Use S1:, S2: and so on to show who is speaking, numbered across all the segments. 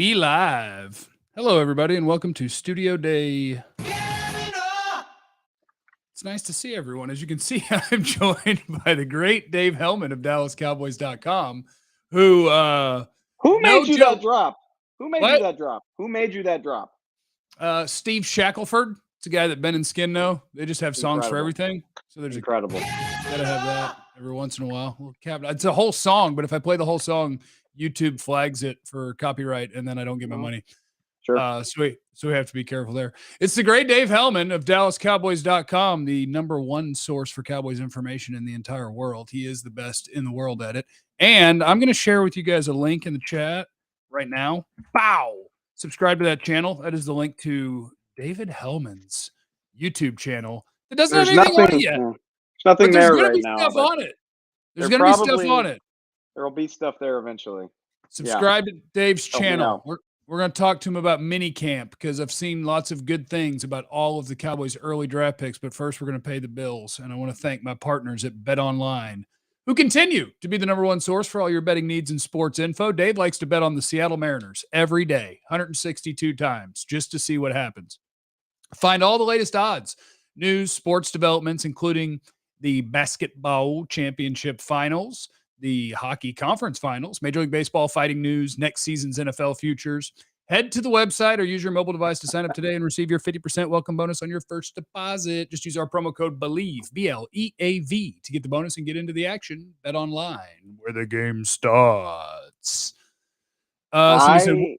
S1: We live. Hello, everybody, and welcome to Studio Day. It's nice to see everyone. As you can see, I'm joined by the great Dave Helman of DallasCowboys.com, who
S2: made you
S1: joke,
S2: that drop? Who made
S1: what?
S2: you that drop? Who made you that drop?
S1: Steve Shackelford. It's a guy that Ben and Skin know. They just have songs for everything. So there's
S2: incredible.
S1: Gotta have that every once in a while. It's a whole song, but if I play the whole song, YouTube flags it for copyright, and then I don't get my money.
S2: Sure.
S1: So we have to be careful there. It's the great Dave Helman of DallasCowboys.com, the number one source for Cowboys information in the entire world. He is the best in the world at it. And I'm going to share with you guys a link in the chat right now. Bow! Subscribe to that channel. That is the link to David Helman's YouTube channel. It doesn't have anything on it yet.
S2: There's nothing there right now.
S1: Stuff on it. There's going to be stuff on it.
S2: There will be stuff there eventually.
S1: Subscribe to Dave's channel. We're going to talk to him about minicamp because I've seen lots of good things about all of the Cowboys' early draft picks. But first, we're going to pay the bills. And I want to thank my partners at BetOnline, who continue to be the number one source for all your betting needs and sports info. Dave likes to bet on the Seattle Mariners every day, 162 times, just to see what happens. Find all the latest odds, news, sports developments, including the basketball championship finals, the hockey conference finals, Major League Baseball fighting news, next season's NFL futures. Head to the website or use your mobile device to sign up today and receive your 50% welcome bonus on your first deposit. Just use our promo code BELIEVE, BLEAV, to get the bonus and get into the action. Bet online, where the game starts. Somebody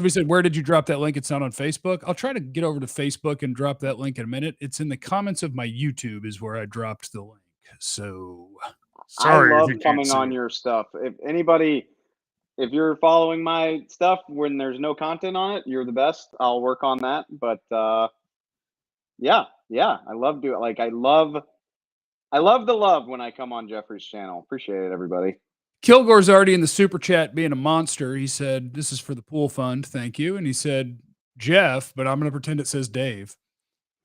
S1: said, where did you drop that link? It's not on Facebook. I'll try to get over to Facebook and drop that link in a minute. It's in the comments of my YouTube is where I dropped the link. So...
S2: Sorry, I love coming on your stuff. If you're following my stuff when there's no content on it, you're the best. I'll work on that. But yeah, I love doing it. Like I love the love when I come on Jeffrey's channel. Appreciate it, everybody.
S1: Kilgore's already in the super chat being a monster. He said, "This is for the pool fund. Thank you." And he said, "Jeff," but I'm going to pretend it says Dave.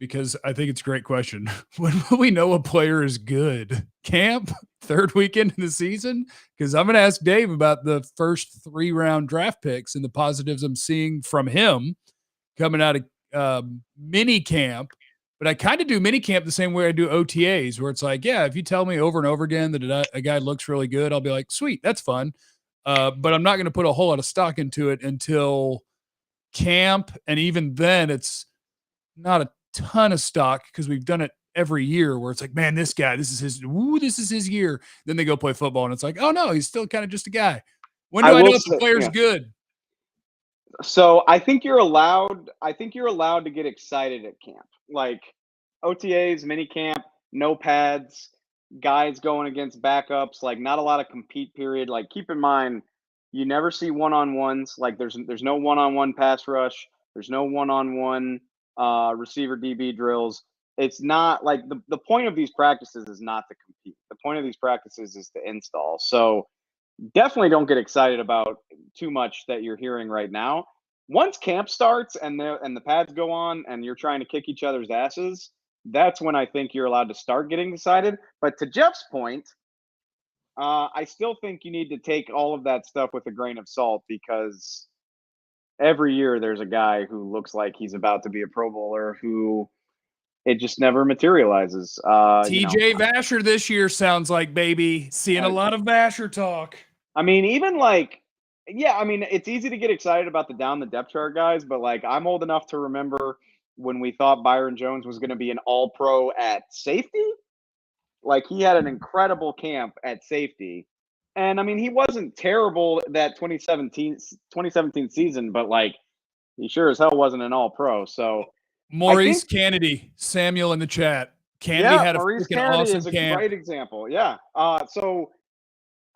S1: Because I think it's a great question. When will we know a player is good? Camp? Third weekend of the season? Because I'm going to ask Dave about the first 3-round draft picks and the positives I'm seeing from him coming out of mini camp. But I kind of do mini camp the same way I do OTAs, where it's like, yeah, if you tell me over and over again that a guy looks really good, I'll be like, sweet, that's fun. But I'm not going to put a whole lot of stock into it until camp. And even then, it's not a ton of stock because we've done it every year where it's like, man, this guy, this is his year. Then they go play football and it's like, oh no, he's still kind of just a guy. When do I know if the player's good?
S2: So I think you're allowed to get excited at camp. Like OTAs, mini camp, no pads, guys going against backups, like not a lot of compete period. Like keep in mind, you never see one-on-ones. Like there's no one-on-one pass rush. There's no one-on-one receiver DB drills. It's not like the point of these practices is not to compete. The point of these practices is to install. So definitely don't get excited about too much that you're hearing right now. Once camp starts and the pads go on and you're trying to kick each other's asses, that's when I think you're allowed to start getting excited. But to Jeff's point, I still think you need to take all of that stuff with a grain of salt because every year there's a guy who looks like he's about to be a Pro Bowler who it just never materializes.
S1: TJ Vasher this year sounds like, baby. Seeing a lot of Vasher talk.
S2: I mean, even like, yeah, I mean, it's easy to get excited about the down the depth chart guys, but like I'm old enough to remember when we thought Byron Jones was going to be an all-pro at safety. Like he had an incredible camp at safety. And I mean, he wasn't terrible that 2017 season, but like he sure as hell wasn't an all-pro. So
S1: Maurice Kennedy, Samuel in the chat. Kennedy had a freaking awesome camp.
S2: A great example. Yeah. So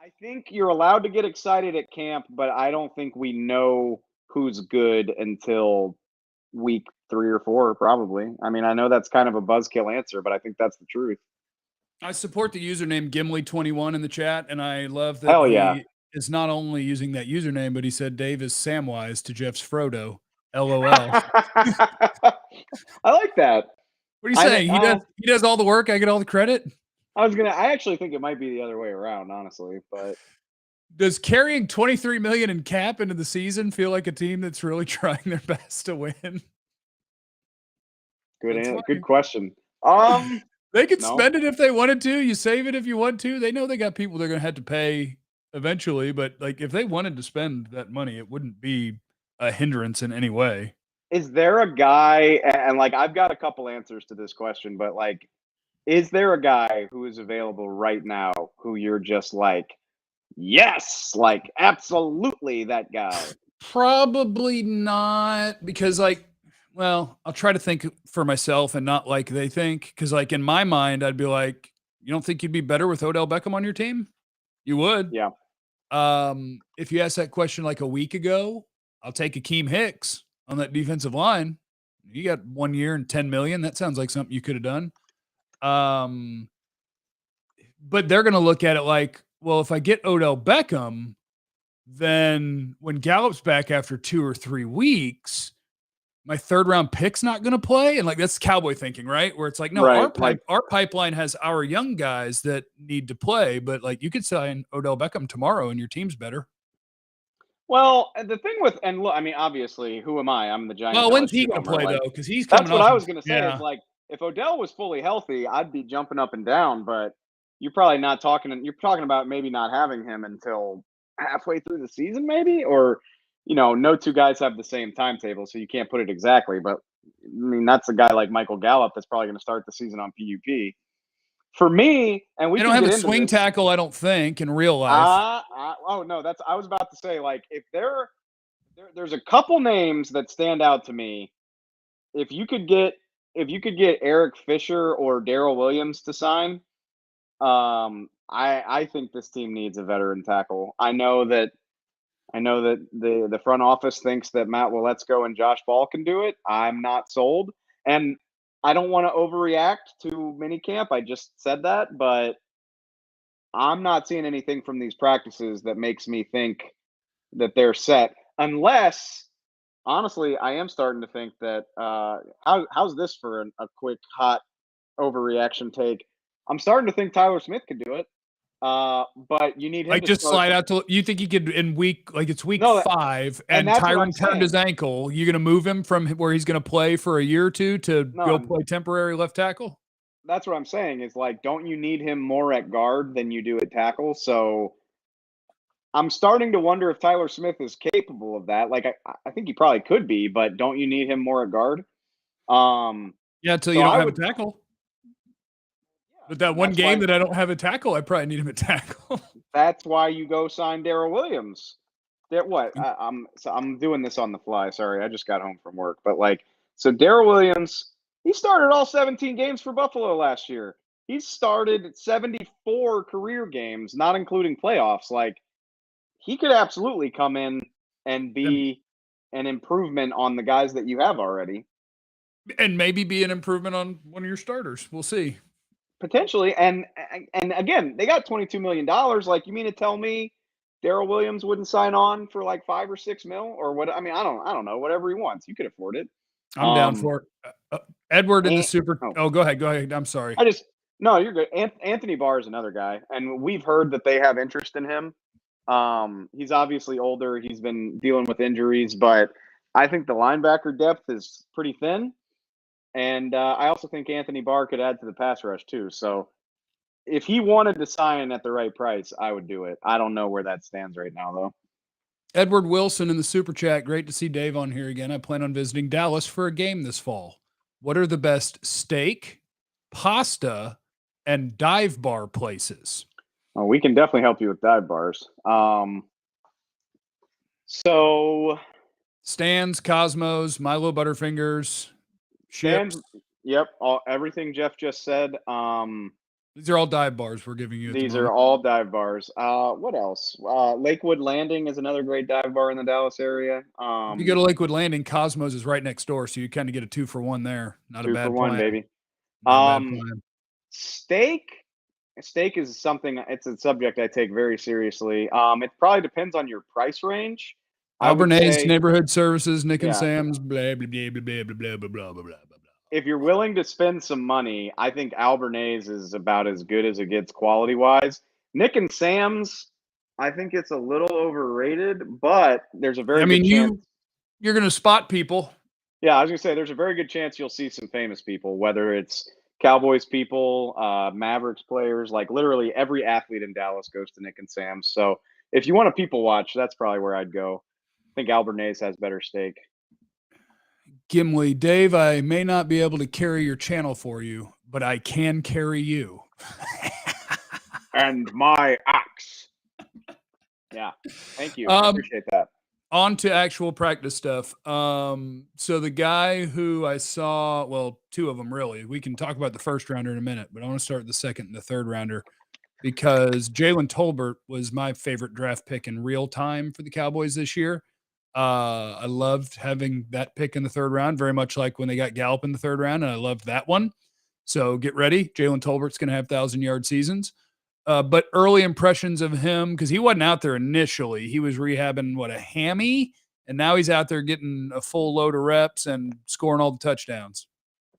S2: I think you're allowed to get excited at camp, but I don't think we know who's good until week 3 or 4, probably. I mean, I know that's kind of a buzzkill answer, but I think that's the truth.
S1: I support the username Gimli21 in the chat, and I love that he is not only using that username, but he said Dave is Samwise to Jeff's Frodo. LOL.
S2: I like that.
S1: What are you saying? He does all the work. I get all the credit.
S2: I actually think it might be the other way around, honestly, but
S1: Does carrying $23 million in cap into the season feel like a team that's really trying their best to win?
S2: Good question.
S1: They could
S2: No.
S1: spend it if they wanted to. You save it if you want to. They know they got people they're going to have to pay eventually, but like if they wanted to spend that money, it wouldn't be a hindrance in any way.
S2: Is there a guy, and like I've got a couple answers to this question, but like, is there a guy who is available right now who you're just like, yes, like absolutely that guy?
S1: Probably not because well, I'll try to think for myself and not like they think. Cause like in my mind, I'd be like, you don't think you'd be better with Odell Beckham on your team? You would.
S2: Yeah.
S1: If you asked that question like a week ago, I'll take Akeem Hicks on that defensive line. You got 1 year and 10 million. That sounds like something you could have done. But they're going to look at it like, well, if I get Odell Beckham, then when Gallup's back after 2 or 3 weeks, my third round pick's not going to play. And like, that's Cowboy thinking, right? Where it's like, no,
S2: right,
S1: our pipeline has our young guys that need to play, but like you could sign Odell Beckham tomorrow and your team's better.
S2: Well, the thing with, and look, I mean, obviously, who am I? I'm the Giants.
S1: Well, when's he going to play
S2: like,
S1: though? Because he's coming.
S2: That's what I was going to say. Is like, if Odell was fully healthy, I'd be jumping up and down. But you're probably not talking. You're talking about maybe not having him until halfway through the season, maybe, or no two guys have the same timetable, so you can't put it exactly. But I mean, that's a guy like Michael Gallup that's probably going to start the season on PUP. For me, and we
S1: don't have a swing tackle, I don't think, in real life.
S2: Oh no, I was about to say, like, if there's a couple names that stand out to me. If you could get Eric Fisher or Darrell Williams to sign, I think this team needs a veteran tackle. I know that the front office thinks that Matt Waletzko and Josh Ball can do it. I'm not sold, and I don't want to overreact to minicamp. I just said that, but I'm not seeing anything from these practices that makes me think that they're set. Unless, honestly, I am starting to think that how's this for a quick hot overreaction take? I'm starting to think Tyler Smith could do it. But you need him
S1: like
S2: to
S1: just slide out to. You think he could in week it's week 5, and Tyron turned his ankle. You're going to move him from where he's going to play for a year or two to go play temporary left tackle?
S2: That's what I'm saying. Is like, don't you need him more at guard than you do at tackle? So I'm starting to wonder if Tyler Smith is capable of that. Like, I think he probably could be, but don't you need him more at guard?
S1: Yeah, until you don't have a tackle. But that one game that I don't have a tackle, I probably need him at tackle.
S2: That's why you go sign Darrell Williams. I'm doing this on the fly. Sorry, I just got home from work. But so Darrell Williams, he started all 17 games for Buffalo last year. He started 74 career games, not including playoffs. Like, he could absolutely come in and be an improvement on the guys that you have already.
S1: And maybe be an improvement on one of your starters. We'll see.
S2: Potentially. And again, they got $22 million. Like, you mean to tell me Darrell Williams wouldn't sign on for like $5 or $6 million or what? I mean, I don't know, whatever he wants. You could afford it.
S1: I'm down for it. Edward in the super. Oh, go ahead. I'm sorry.
S2: No, you're good. Anthony Barr is another guy. And we've heard that they have interest in him. He's obviously older. He's been dealing with injuries, but I think the linebacker depth is pretty thin. And I also think Anthony Barr could add to the pass rush too. So if he wanted to sign at the right price, I would do it. I don't know where that stands right now, though.
S1: Edward Wilson in the super chat. Great to see Dave on here again. I plan on visiting Dallas for a game this fall. What are the best steak, pasta, and dive bar places?
S2: Well, we can definitely help you with dive bars. So
S1: Stan's, Cosmos, Milo Butterfingers, Ships.
S2: Yep, everything Jeff just said.
S1: These are all dive bars we're giving you.
S2: These are all dive bars. What else? Lakewood Landing is another great dive bar in the Dallas area.
S1: If you go to Lakewood Landing, Cosmos is right next door, so you kind of get a 2-for-1 there. Not a bad plan.
S2: 2-for-1, baby. Steak is something. It's a subject I take very seriously. It probably depends on your price range.
S1: Albernays, Neighborhood Services, Nick and Sam's, blah, blah, blah, blah, blah, blah, blah, blah, blah, blah.
S2: If you're willing to spend some money, I think Albernays is about as good as it gets quality-wise. Nick and Sam's, I think it's a little overrated, but there's a very
S1: I mean,
S2: good chance.
S1: you're going to spot people.
S2: Yeah, I was gonna say there's a very good chance you'll see some famous people, whether it's Cowboys people, Mavericks players, like literally every athlete in Dallas goes to Nick and Sam's. So if you want to people watch, that's probably where I'd go. I think Albernays has better steak.
S1: Gimli, Dave, I may not be able to carry your channel for you, but I can carry you.
S2: And my axe. Yeah. Thank you. I appreciate that.
S1: On to actual practice stuff. So the guy who I saw, well, two of them really. We can talk about the first rounder in a minute, but I want to start with the second and the third rounder because Jalen Tolbert was my favorite draft pick in real time for the Cowboys this year. I loved having that pick in the third round, very much like when they got Gallup in the third round, and I loved that one. So get ready. Jalen Tolbert's going to have 1,000-yard seasons. But early impressions of him, because he wasn't out there initially. He was rehabbing, a hammy? And now he's out there getting a full load of reps and scoring all the touchdowns.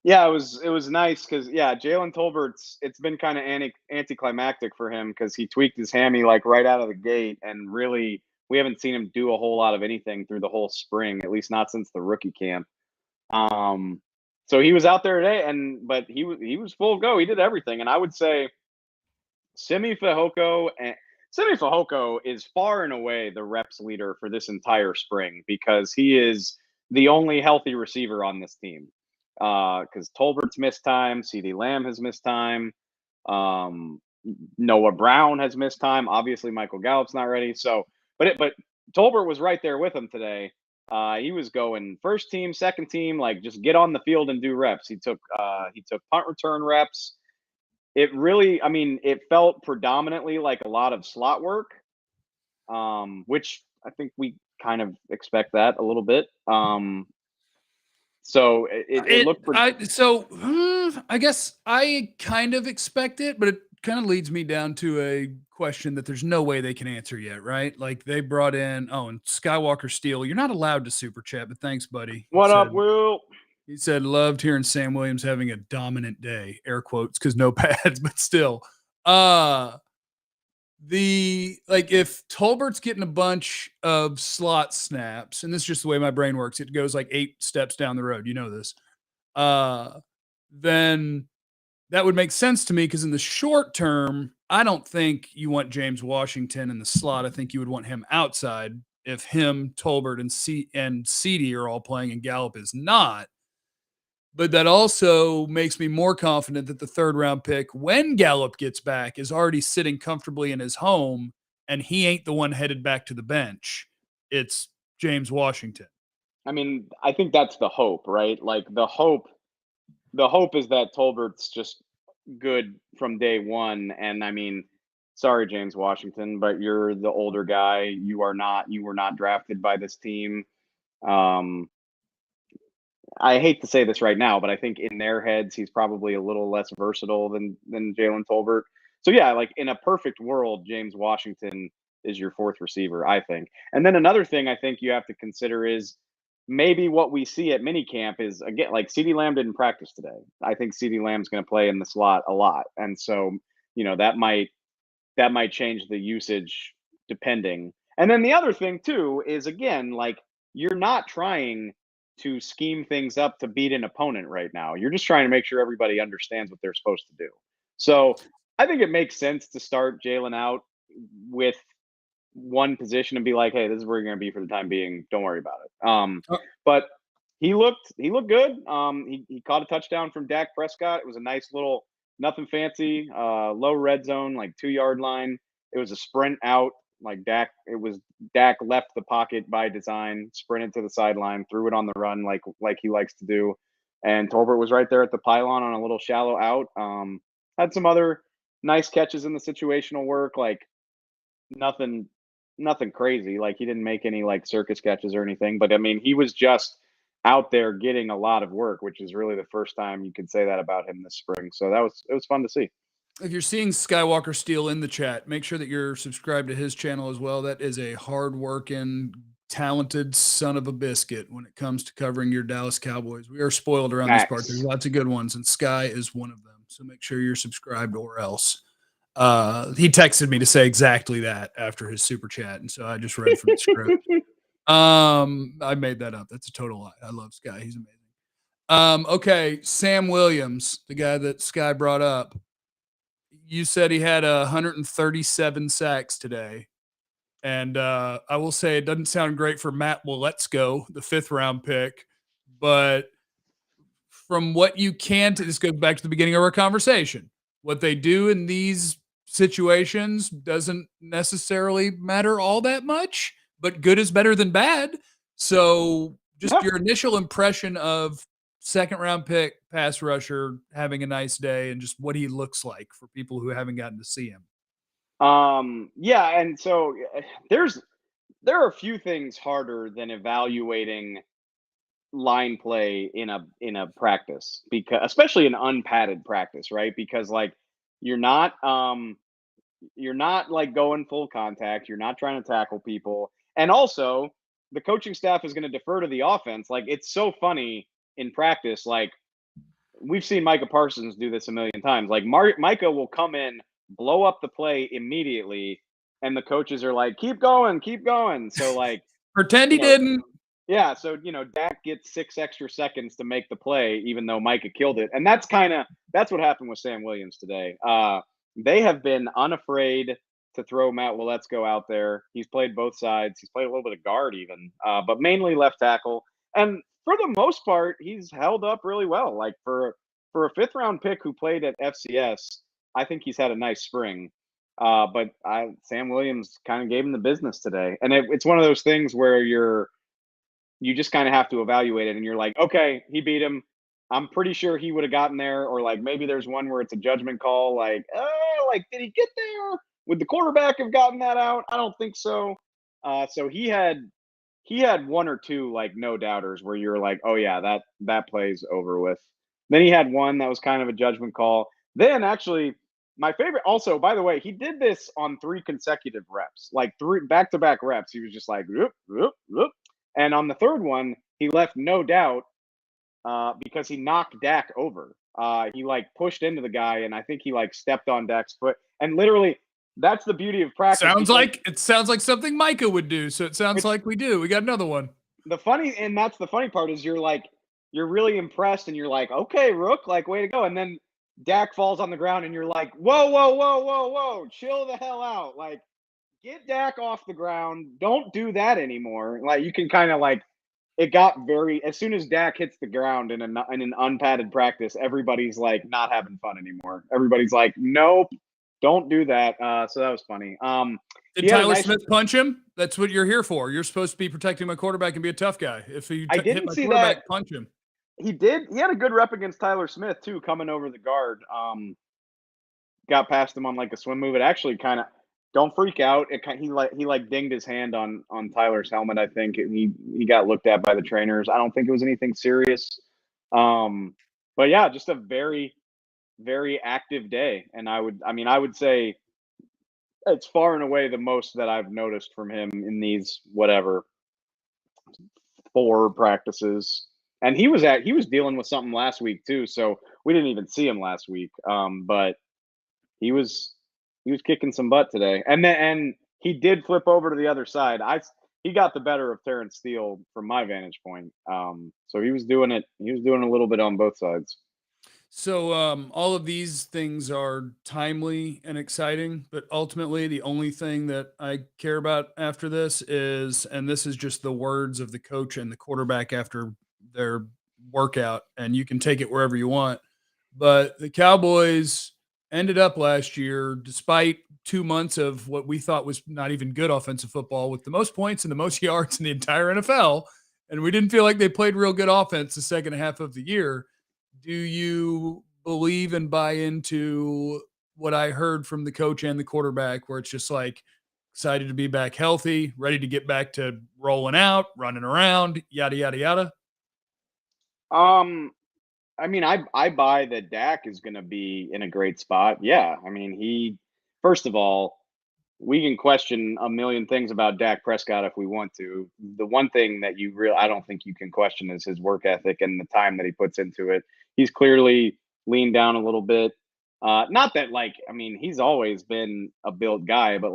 S2: Yeah, it was nice because, Jalen Tolbert's, it's been kind of anticlimactic for him because he tweaked his hammy like right out of the gate. And really, we haven't seen him do a whole lot of anything through the whole spring, at least not since the rookie camp. So he was out there today, but he was full go. He did everything. And I would say Simi Fehoko is far and away the reps leader for this entire spring because he is the only healthy receiver on this team. Because Tolbert's missed time, CeeDee Lamb has missed time, Noah Brown has missed time. Obviously, Michael Gallup's not ready. So, but Tolbert was right there with him today. He was going first team, second team, like just get on the field and do reps. He took punt return reps. It really, it felt predominantly like a lot of slot work, which I think we kind of expect that a little bit. So it looked pretty.
S1: I guess I kind of expect it, but it kind of leads me down to a question that there's no way they can answer yet, right? Like they brought in, and Skywalker Steele. You're not allowed to super chat, but thanks, buddy.
S2: What up, Will?
S1: He said, loved hearing Sam Williams having a dominant day, air quotes, because no pads, but still. If Tolbert's getting a bunch of slot snaps, and this is just the way my brain works, it goes like 8 steps down the road. You know this. Then that would make sense to me because in the short term, I don't think you want James Washington in the slot. I think you would want him outside if him, Tolbert, and CeeDee are all playing and Gallup is not. But that also makes me more confident that the third round pick, when Gallup gets back, is already sitting comfortably in his home and he ain't the one headed back to the bench. It's James Washington.
S2: I think that's the hope, right? Like the hope is that Tolbert's just good from day one. And sorry, James Washington, but you're the older guy. You were not drafted by this team. I hate to say this right now, but I think in their heads, he's probably a little less versatile than Jalen Tolbert. So yeah, like in a perfect world, James Washington is your fourth receiver, I think. And then another thing I think you have to consider is maybe what we see at minicamp is, again, like CeeDee Lamb didn't practice today. I think CeeDee Lamb's going to play in the slot a lot. And so, that might change the usage depending. And then the other thing too is, again, like you're not trying to scheme things up to beat an opponent right now. You're just trying to make sure everybody understands what they're supposed to do. So I think it makes sense to start Jalen out with one position and be like, hey, this is where you're going to be for the time being. Don't worry about it. But he looked good. He caught a touchdown from Dak Prescott. It was a nice little, nothing fancy, low red zone, like 2-yard line. It was a sprint out. Like Dak left the pocket by design, sprinted to the sideline, threw it on the run like he likes to do. And Tolbert was right there at the pylon on a little shallow out. Had some other nice catches in the situational work, like nothing crazy. Like he didn't make any like circus catches or anything, but he was just out there getting a lot of work, which is really the first time you could say that about him this spring. So it was fun to see.
S1: If you're seeing Skywalker Steele in the chat, make sure that you're subscribed to his channel as well. That is a hard-working, talented son of a biscuit when it comes to covering your Dallas Cowboys. We are spoiled around this part. There's lots of good ones, and Sky is one of them. So make sure you're subscribed or else. He texted me to say exactly that after his super chat, and so I just read from the script. I made that up. That's a total lie. I love Sky. He's amazing. Okay, Sam Williams, the guy that Sky brought up. You said he had 137 sacks today. And I will say it doesn't sound great for Matt Waletzko, the 5th round pick, but from what you can, this goes back to the beginning of our conversation. What they do in these situations doesn't necessarily matter all that much, but good is better than bad. So just your initial impression of 2nd round pick, pass rusher, having a nice day, and just what he looks like for people who haven't gotten to see him.
S2: Yeah, and so there are a few things harder than evaluating line play in a practice, because especially an unpadded practice, right? Because like you're not like going full contact, you're not trying to tackle people. And also the coaching staff is going to defer to the offense. Like it's so funny in practice, like we've seen Micah Parsons do this a million times. Like Micah will come in, blow up the play immediately, and the coaches are like, keep going, keep going. So like
S1: pretend he didn't.
S2: Yeah, so Dak gets 6 extra seconds to make the play, even though Micah killed it. And that's what happened with Sam Williams today. They have been unafraid to throw Matt Waletzko out there. He's played both sides. He's played a little bit of guard even, but mainly left tackle. And for the most part, he's held up really well. Like for a 5th round pick who played at FCS, I think he's had a nice spring. But Sam Williams kind of gave him the business today. And it's one of those things where you just kind of have to evaluate it, and you're like, okay, he beat him. I'm pretty sure he would have gotten there, or like maybe there's one where it's a judgment call, like, oh, like did he get there? Would the quarterback have gotten that out? I don't think so. So he had 1 or 2 like no doubters where you're like, oh yeah, that play's over with. Then he had one that was kind of a judgment call. Then actually, my favorite, also, by the way, he did this on 3 consecutive reps, like 3 back-to-back reps. He was just like, whoop, whoop, whoop. And on the 3rd one, he left no doubt because he knocked Dak over. He like pushed into the guy, and I think he like stepped on Dak's foot. And literally, that's the beauty of practice.
S1: Sounds like something Micah would do. So it sounds like we do. We got another one.
S2: That's the funny part is you're really impressed, and you're like, okay, Rook, like way to go. And then Dak falls on the ground, and you're like, whoa, whoa, whoa, whoa, whoa, chill the hell out, like. Get Dak off the ground. Don't do that anymore. Like you can kind of like, it got very, as soon as Dak hits the ground in an unpadded practice, everybody's like not having fun anymore. Everybody's like, nope, don't do that. So that was funny.
S1: Did Tyler Smith punch him? That's what you're here for. You're supposed to be protecting my quarterback and be a tough guy. If he hit my quarterback, punch him.
S2: He did. He had a good rep against Tyler Smith too, coming over the guard. Got past him on like a swim move. It actually kind of, don't freak out. He dinged his hand on Tyler's helmet. I think he got looked at by the trainers. I don't think it was anything serious. But yeah, just a very, very active day. And I would say it's far and away the most that I've noticed from him in these 4 practices. And he was dealing with something last week too, so we didn't even see him last week. But he was kicking some butt today, and he did flip over to the other side. He got the better of Terrence Steele from my vantage point. So he was doing it. He was doing a little bit on both sides.
S1: So all of these things are timely and exciting, but ultimately the only thing that I care about after this is, and this is just the words of the coach and the quarterback after their workout, and you can take it wherever you want, but the Cowboys ended up last year, despite 2 months of what we thought was not even good offensive football, with the most points and the most yards in the entire NFL. And we didn't feel like they played real good offense the second half of the year. Do you believe and buy into what I heard from the coach and the quarterback, where it's just like excited to be back healthy, ready to get back to rolling out, running around, yada, yada, yada?
S2: I mean, I buy that Dak is going to be in a great spot. Yeah. I mean, first of all, we can question a million things about Dak Prescott if we want to. The one thing that I don't think you can question is his work ethic and the time that he puts into it. He's clearly leaned down a little bit. Not that he's always been a built guy, but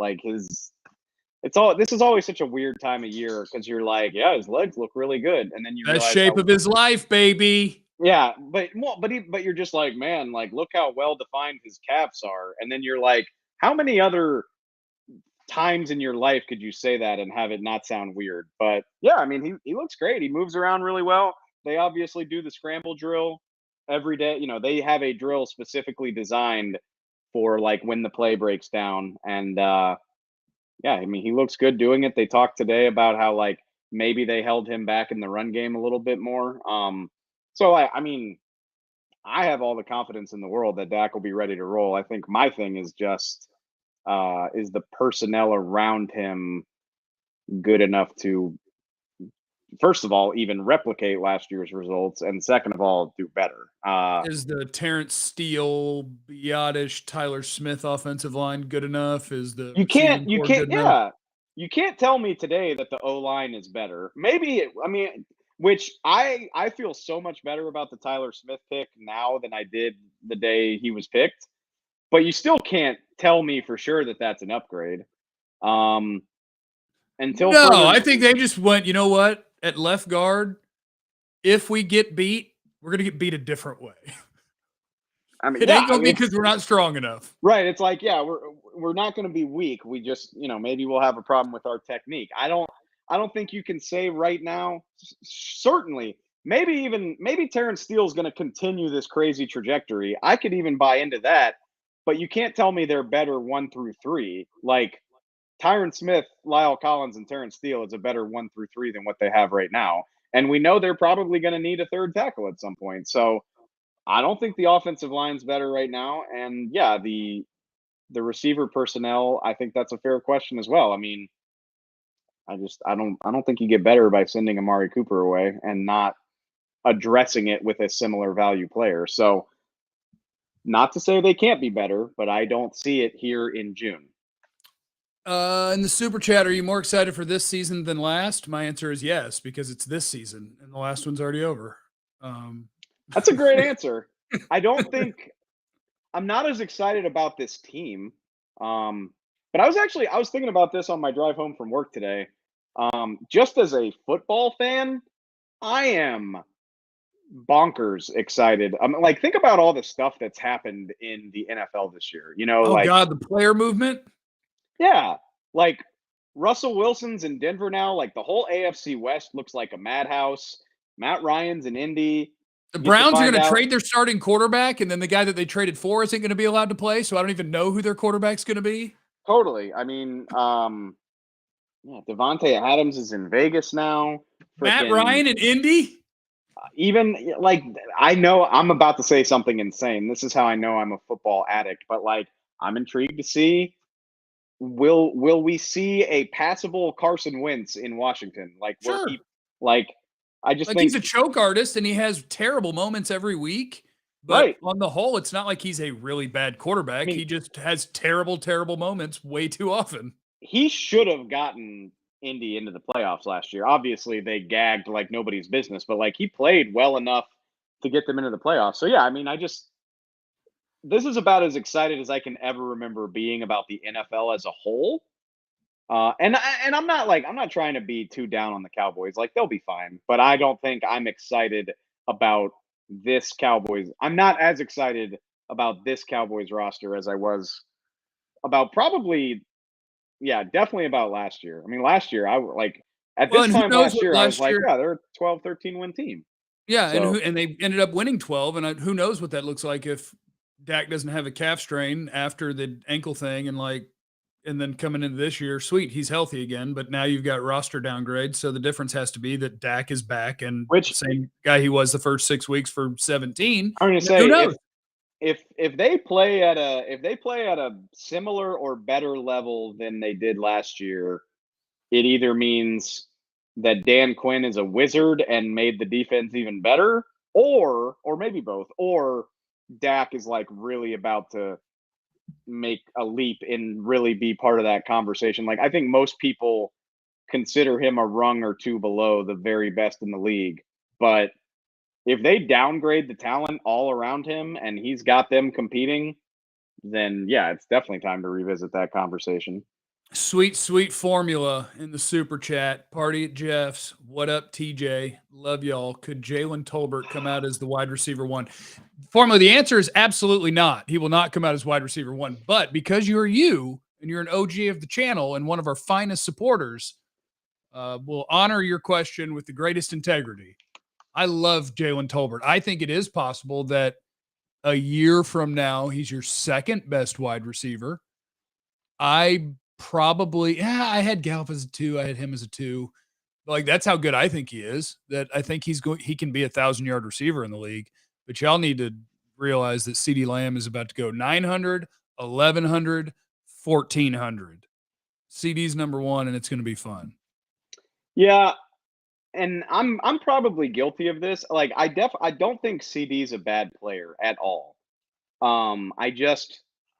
S2: this is always such a weird time of year because you're like, yeah, his legs look really good, and then you
S1: Best
S2: realize
S1: shape of his life, baby.
S2: yeah, but you're just like, man, look how well defined his calves are, and then you're like, how many other times in your life could you say that and have it not sound weird? But yeah, I mean, he looks great. He moves around really well. They obviously do the scramble drill every day. They have a drill specifically designed for when the play breaks down. And yeah, I mean, he looks good doing it. They talked today about how maybe they held him back in the run game a little bit more. So I mean, I have all the confidence in the world that Dak will be ready to roll. I think my thing is just is the personnel around him good enough to, first of all, even replicate last year's results, and second of all, do better?
S1: Is the Terrence Steele, Biotish, Tyler Smith offensive line good enough? Is the receiving core good enough?
S2: Yeah, you can't tell me today that the O line is better. Maybe, I mean, which I feel so much better about the Tyler Smith pick now than I did the day he was picked. But you still can't tell me for sure that that's an upgrade. Until
S1: No,
S2: further,
S1: I think they just went, you know what? At left guard, if we get beat, we're going to get beat a different way.
S2: I mean,
S1: It ain't going to be because we're not strong enough.
S2: Right. It's like, yeah, we're not going to be weak. We just, maybe we'll have a problem with our technique. I don't think you can say right now, certainly, maybe Terrence Steele is going to continue this crazy trajectory. I could even buy into that, but you can't tell me they're better 1 through 3. Like Tyron Smith, Lyle Collins, and Terrence Steele is a better 1 through 3 than what they have right now. And we know they're probably going to need a third tackle at some point. So I don't think the offensive line's better right now. And yeah, the receiver personnel, I think that's a fair question as well. I mean, I don't think you get better by sending Amari Cooper away and not addressing it with a similar value player. So not to say they can't be better, but I don't see it here in June.
S1: In the super chat, are you more excited for this season than last? My answer is yes, because it's this season and the last one's already over.
S2: That's a great answer. I'm not as excited about this team. But I was thinking about this on my drive home from work today. Just as a football fan, I am bonkers excited. Think about all the stuff that's happened in the NFL this year.
S1: God, the player movement.
S2: Yeah, like Russell Wilson's in Denver now. Like the whole AFC West looks like a madhouse. Matt Ryan's in Indy.
S1: The Browns are going to trade their starting quarterback, and then the guy that they traded for isn't going to be allowed to play, so I don't even know who their quarterback's going to be.
S2: Totally. I mean, yeah, Devontae Adams is in Vegas now.
S1: Matt Ryan in Indy?
S2: Even, I know I'm about to say something insane. This is how I know I'm a football addict, but, I'm intrigued to see, will we see a passable Carson Wentz in Washington?
S1: Sure.
S2: I just think
S1: he's a choke artist and he has terrible moments every week. But on the whole, it's not like he's a really bad quarterback. He just has terrible, terrible moments way too often.
S2: He should have gotten Indy into the playoffs last year. Obviously, they gagged like nobody's business, but he played well enough to get them into the playoffs. So yeah, I mean, this is about as excited as I can ever remember being about the NFL as a whole. And I'm not trying to be too down on the Cowboys. They'll be fine, but I don't think I'm excited about this Cowboys. I'm not as excited about this Cowboys roster as I was about definitely about last year. I mean, last year I at this time last year I was like, yeah, they're a 12, 13 win team.
S1: Yeah, so, and they ended up winning 12, and who knows what that looks like if Dak doesn't have a calf strain after the ankle thing, and then coming into this year, sweet, he's healthy again, but now you've got roster downgrade. So the difference has to be that Dak is back and the same guy he was the first 6 weeks for 17.
S2: I'm going to say, who knows? If they play at a similar or better level than they did last year, it either means that Dan Quinn is a wizard and made the defense even better, or maybe both, or Dak is really about to make a leap and really be part of that conversation. I think most people consider him a rung or two below the very best in the league. But if they downgrade the talent all around him and he's got them competing, then yeah, it's definitely time to revisit that conversation.
S1: Sweet, sweet formula in the super chat. Party at Jeff's. What up, TJ? Love y'all. Could Jalen Tolbert come out as the wide receiver one? Formula, the answer is absolutely not. He will not come out as wide receiver one. But because you're you and you're an OG of the channel and one of our finest supporters, we'll honor your question with the greatest integrity. I love Jalen Tolbert. I think it is possible that a year from now, he's your second best wide receiver. I had Gallup as a 2. I had him as a 2. Like, that's how good I think he is. That I think he can be a 1,000-yard receiver in the league. But y'all need to realize that CeeDee Lamb is about to go 900, 1,100, 1,400. CD's number 1, and it's going to be fun.
S2: Yeah, and I'm probably guilty of this. Like, I don't think CD's a bad player at all.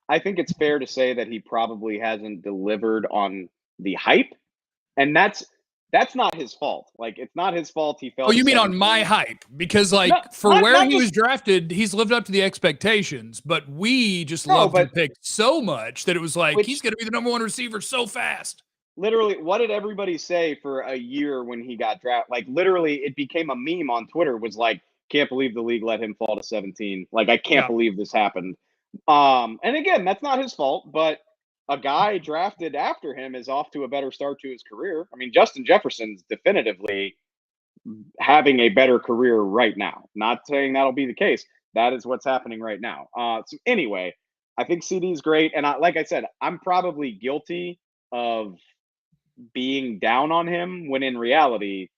S2: I think it's fair to say that he probably hasn't delivered on the hype, and that's not his fault. Like, it's not his fault he fell.
S1: Oh, you mean on my hype? Because where he was drafted, he's lived up to the expectations, but we just loved him pick so much that it was like, he's going to be the number 1 receiver so fast.
S2: Literally, what did everybody say for a year when he got drafted? Like, literally, it became a meme on Twitter, was like, can't believe the league let him fall to 17. Like, I can't believe this happened. And again, that's not his fault, but a guy drafted after him is off to a better start to his career. I mean, Justin Jefferson's definitively having a better career right now. Not saying that'll be the case. That is what's happening right now. So anyway, I think CD's great. And like I said, I'm probably guilty of being down on him when in reality,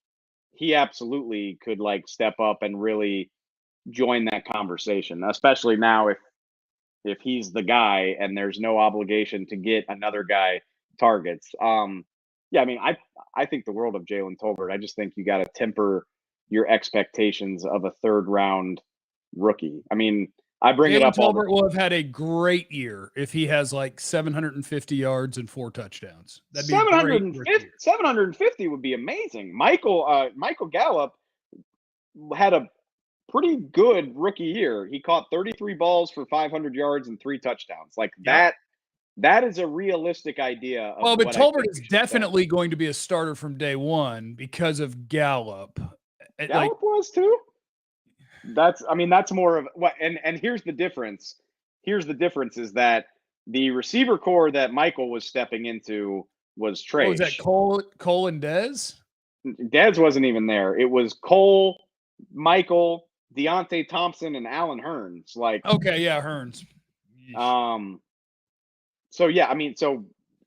S2: he absolutely could like step up and really join that conversation, especially now if he's the guy and there's no obligation to get another guy targets. Yeah, I mean, I think the world of Jalen Tolbert. I just think you got to temper your expectations of a 3rd round rookie. I mean, I bring it up.
S1: Tolbert will have had a great year if he has like 750 yards and 4 touchdowns. That'd be
S2: 750 would be amazing. Michael Gallup had a pretty good rookie year. He caught 33 balls for 500 yards and 3 touchdowns. Like that is a realistic idea.
S1: Well, but Tolbert is definitely going to be a starter from day 1 because of Gallup.
S2: Gallup was too. That's more of what, and here's the difference. Here's the difference is that the receiver core that Michael was stepping into was Trace.
S1: Was that Cole and Dez?
S2: Dez wasn't even there. It was Cole, Michael, Deontay Thompson, and Allen Hurns. Like,
S1: okay, yeah, Hurns.
S2: So yeah, I mean, so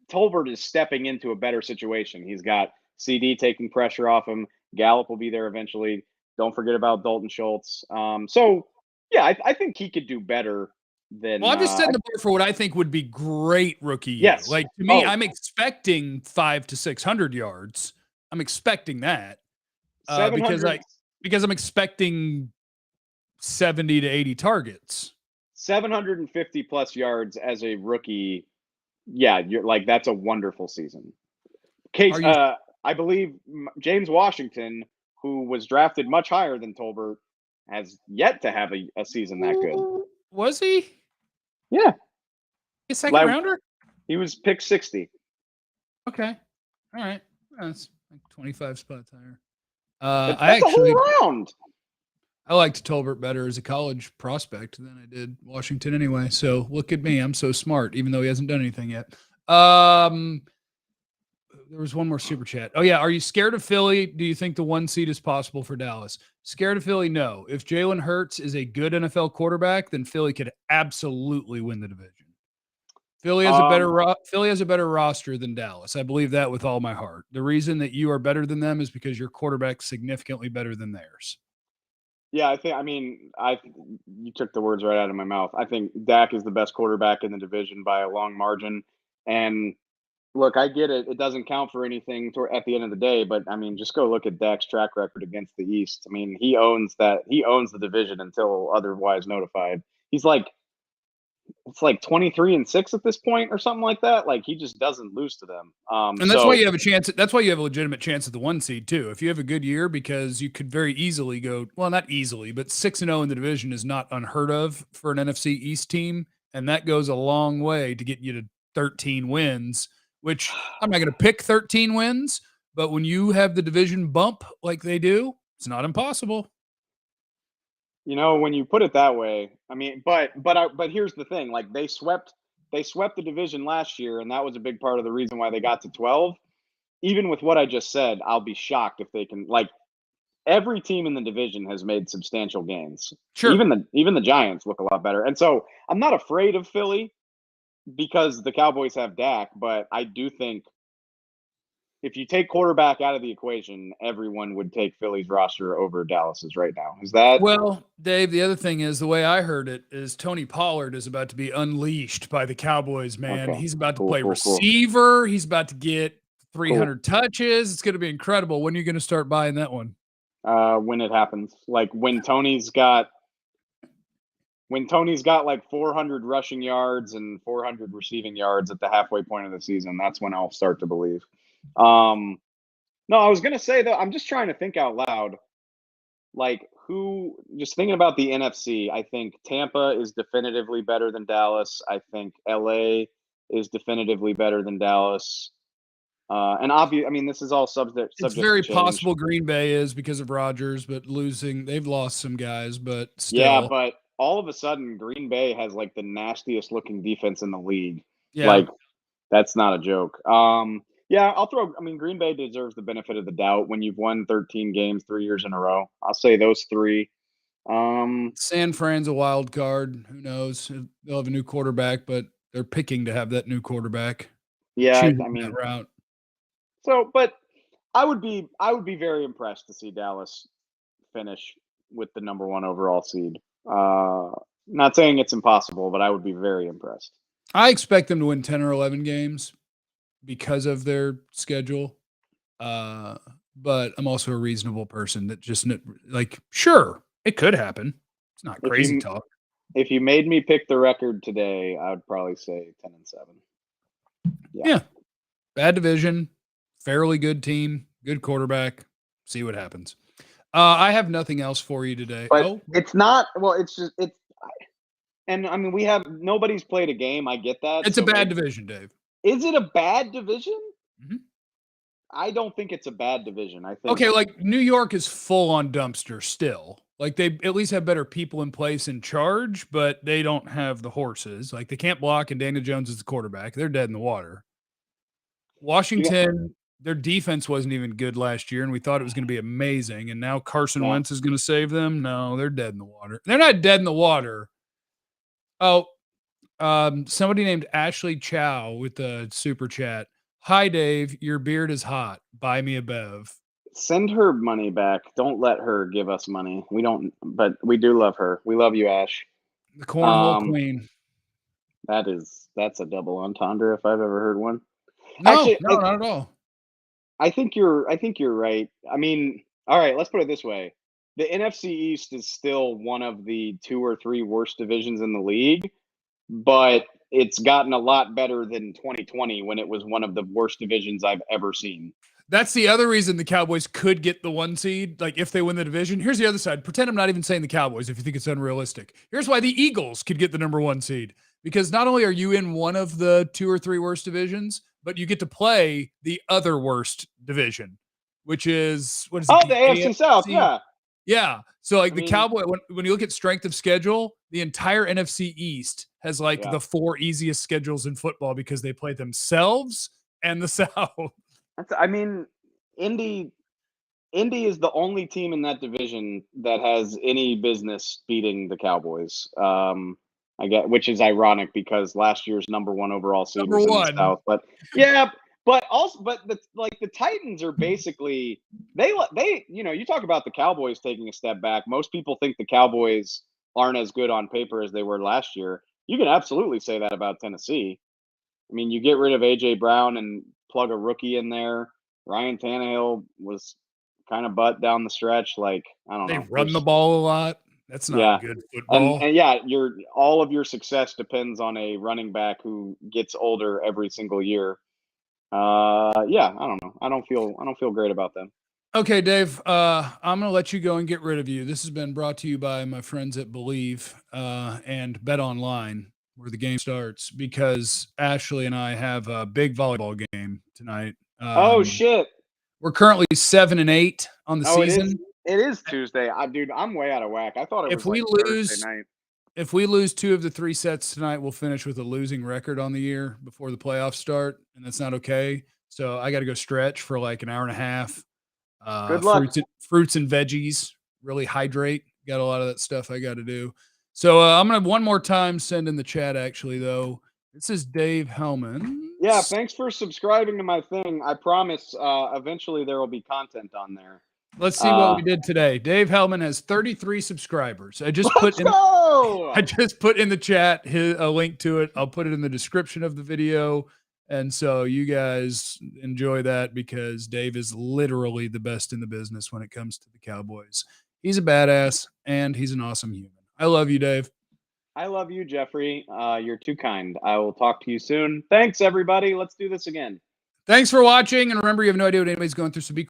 S2: Tolbert is stepping into a better situation. He's got CD taking pressure off him. Gallup will be there eventually. Don't forget about Dalton Schultz. So yeah, I think he could do better than.
S1: Well, I'm just setting the bar for what I think would be great rookie year.
S2: Yes.
S1: Like, to me, I'm expecting 500 to 600 yards. I'm expecting that because I'm expecting 70 to 80 targets.
S2: 750 plus yards as a rookie. Yeah, you're like, that's a wonderful season. I believe James Washington, who was drafted much higher than Tolbert, has yet to have a season that good.
S1: Was he?
S2: Yeah.
S1: A second rounder?
S2: He was picked 60.
S1: Okay. All right. That's like 25 spots higher.
S2: That's a whole round.
S1: I liked Tolbert better as a college prospect than I did Washington anyway. So look at me. I'm so smart, even though he hasn't done anything yet. There was one more super chat. Oh, yeah. Are you scared of Philly? Do you think the 1 seed is possible for Dallas? Scared of Philly? No. If Jalen Hurts is a good NFL quarterback, then Philly could absolutely win the division. Philly has a better roster than Dallas. I believe that with all my heart. The reason that you are better than them is because your quarterback's significantly better than theirs.
S2: Yeah, you took the words right out of my mouth. I think Dak is the best quarterback in the division by a long margin. And look, I get it. It doesn't count for anything at the end of the day, but I mean, just go look at Dak's track record against the East. I mean, he owns the division until otherwise notified. It's like 23-6 at this point or something like that. Like, he just doesn't lose to them.
S1: And that's why you have a chance. That's why you have a legitimate chance at the 1 seed too. If you have a good year, because you could very easily go, well, not easily, but 6-0 in the division is not unheard of for an NFC East team. and that goes a long way to get you to 13 wins, which I'm not going to pick 13 wins, but when you have the division bump like they do, it's not impossible.
S2: When you put it that way, I mean, but here's the thing: like they swept the division last year, and that was a big part of the reason why they got to 12. Even with what I just said, I'll be shocked if they can. Like every team in the division has made substantial gains.
S1: Sure.
S2: Even the Giants look a lot better, and so I'm not afraid of Philly because the Cowboys have Dak, but I do think if you take quarterback out of the equation, everyone would take Philly's roster over Dallas's right now. Is that
S1: well, Dave? The other thing is the way I heard it is Tony Pollard is about to be unleashed by the Cowboys. Man,
S2: okay?
S1: He's about to
S2: Cool,
S1: play
S2: cool, cool.
S1: receiver. He's about to get 300 touches. It's going to be incredible. When are you going to start buying that one?
S2: When it happens, like when Tony's got like 400 rushing yards and 400 receiving yards at the halfway point of the season, that's when I'll start to believe. No, I was gonna say though, I'm just trying to think out loud. Like just thinking about the NFC, I think Tampa is definitively better than Dallas. I think LA is definitively better than Dallas. And obviously, I mean, this is all subject.
S1: It's very possible Green Bay is because of Rodgers, but they've lost some guys, but still.
S2: Yeah, but all of a sudden, Green Bay has like the nastiest looking defense in the league.
S1: Yeah.
S2: Like, that's not a joke. Yeah, I mean, Green Bay deserves the benefit of the doubt when you've won 13 games 3 years in a row. I'll say those three.
S1: San Fran's a wild card. Who knows? They'll have a new quarterback, but they're picking to have that new quarterback.
S2: Yeah, I mean,
S1: that route.
S2: So, but I would be very impressed to see Dallas finish with the number 1 overall seed. Not saying it's impossible, but I would be very impressed.
S1: I expect them to win 10 or 11 games because of their schedule. But I'm also a reasonable person that just like, sure, it could happen. It's not crazy talk.
S2: If you made me pick the record today, I would probably say 10-7.
S1: Yeah. Bad division, fairly good team, good quarterback. See what happens. I have nothing else for you today.
S2: But it's not. Well, it's and I mean, nobody's played a game. I get that.
S1: It's a bad division, Dave.
S2: Is it a bad division?
S1: Mm-hmm.
S2: I don't think it's a bad division. I think
S1: okay, like New York is full on dumpster still. Like they at least have better people in place in charge, but they don't have the horses. Like they can't block, and Daniel Jones is the quarterback. They're dead in the water. Washington, their defense wasn't even good last year, and we thought it was going to be amazing. And now Carson Wentz is going to save them. No, they're dead in the water. They're not dead in the water. Oh, somebody named Ashley Chow with the super chat. Hi, Dave. Your beard is hot. Buy me a bev.
S2: Send her money back. Don't let her give us money. We don't, but we do love her. We love you, Ash.
S1: The cornhole queen.
S2: That's a double entendre if I've ever heard one.
S1: No, actually, not at all.
S2: I think you're right. I mean, all right, let's put it this way. The NFC East is still one of the 2 or 3 worst divisions in the league, but it's gotten a lot better than 2020 when it was one of the worst divisions I've ever seen.
S1: That's the other reason the Cowboys could get the 1 seed, like if they win the division. Here's the other side. Pretend I'm not even saying the Cowboys if you think it's unrealistic. Here's why the Eagles could get the number 1 seed. Because not only are you in one of the 2 or 3 worst divisions, but you get to play the other worst division, which is what is it?
S2: The AFC South, yeah.
S1: Yeah. So like Cowboy, when you look at strength of schedule, the entire NFC East has the 4 easiest schedules in football because they play themselves and the South.
S2: I mean, Indy is the only team in that division that has any business beating the Cowboys. I get, which is ironic because last year's number 1 overall seed was in the South. But yeah, but the Titans are basically they you talk about the Cowboys taking a step back. Most people think the Cowboys aren't as good on paper as they were last year. You can absolutely say that about Tennessee. I mean, you get rid of AJ Brown and plug a rookie in there. Ryan Tannehill was kind of butt down the stretch. Like, I don't know.
S1: They run the ball a lot. That's not good football.
S2: And all of your success depends on a running back who gets older every single year. I don't know. I don't feel great about them.
S1: Okay, Dave, I'm going to let you go and get rid of you. This has been brought to you by my friends at Believe and Bet Online. where the game starts because Ashley and I have a big volleyball game tonight.
S2: Oh shit!
S1: We're currently 7-8 on the season.
S2: It is Tuesday. Dude, I'm way out of whack. I thought it was Thursday night.
S1: If we lose 2 of the 3 sets tonight, we'll finish with a losing record on the year before the playoffs start, and that's not okay. So I got to go stretch for like an hour and a half.
S2: Good luck.
S1: Fruits and veggies. Really hydrate. Got a lot of that stuff I got to do. So I'm going to one more time send in the chat, actually, though. This is Dave Helman.
S2: Yeah, thanks for subscribing to my thing. I promise eventually there will be content on there.
S1: Let's see what we did today. Dave Helman has 33 subscribers. I just put in the chat a link to it. I'll put it in the description of the video. And so you guys enjoy that because Dave is literally the best in the business when it comes to the Cowboys. He's a badass and he's an awesome human. I love you, Dave.
S2: I love you, Jeffrey. You're too kind. I will talk to you soon. Thanks, everybody. Let's do this again.
S1: Thanks for watching. And remember, you have no idea what anybody's going through, so be